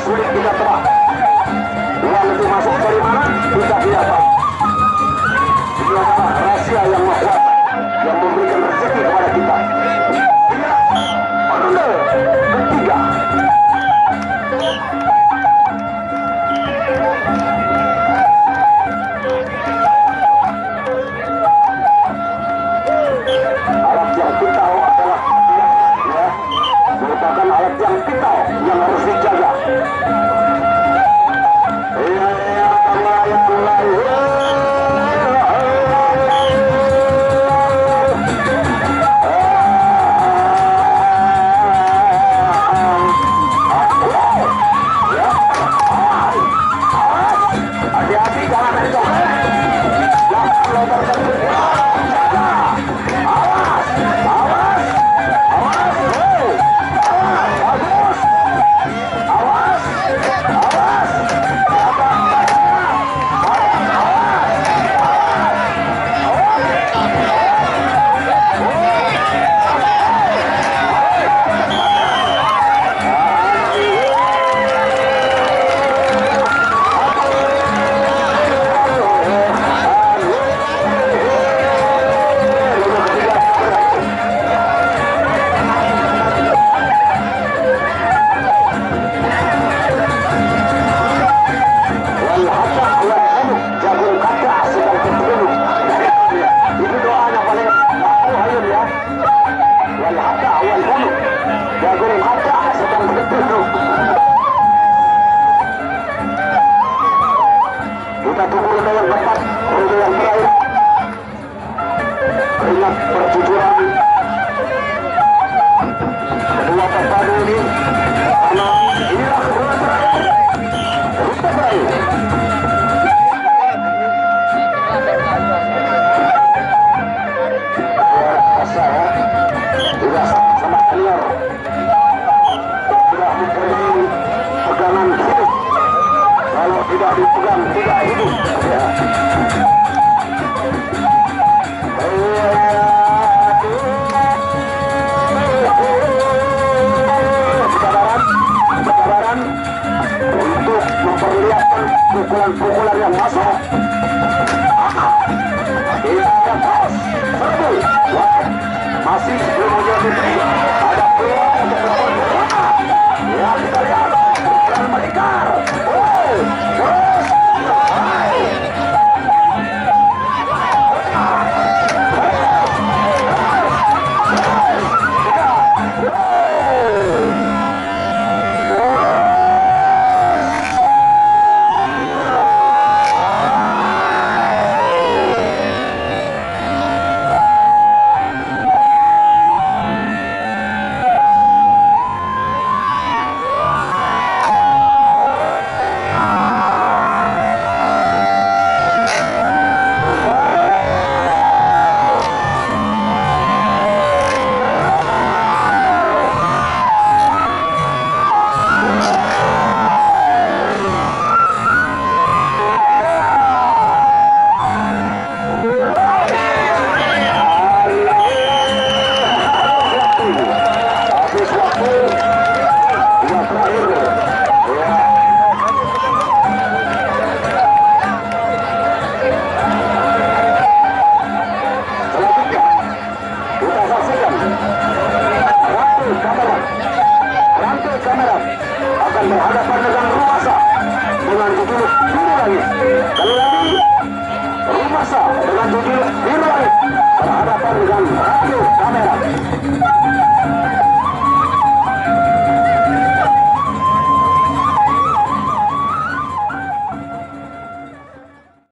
sulit kita tebak. Uang itu masuk dari mana? Tidak didapat. Ini adalah rahasia yang maha kuasa yang memberikan rezeki kepada kita. Ini ronde ketiga. Alat yang vital adalah merupakan alat yang vital yang harus dijaga. Hati-hati jangan mencok. Kita tunggu roda yang keempat, roda yang terakhir. Ingat perjujuran kedua pertandingan ini, karena inilah roda terakhir. Roda terakhir. Asa ya, tidak sama senior. Tidak mempunyai pegangan hidup. Kalau tidak dipegang, tidak hidup. Ya. Kesabaran untuk memperlihatkan pukulan-pukulan yang masuk. Kita akan terus serbu. Masih belum menjadi ada peluang untuk berbuat. Ya, kita lihat pukulan melingkar. Rangkul kamera akan menghadapkan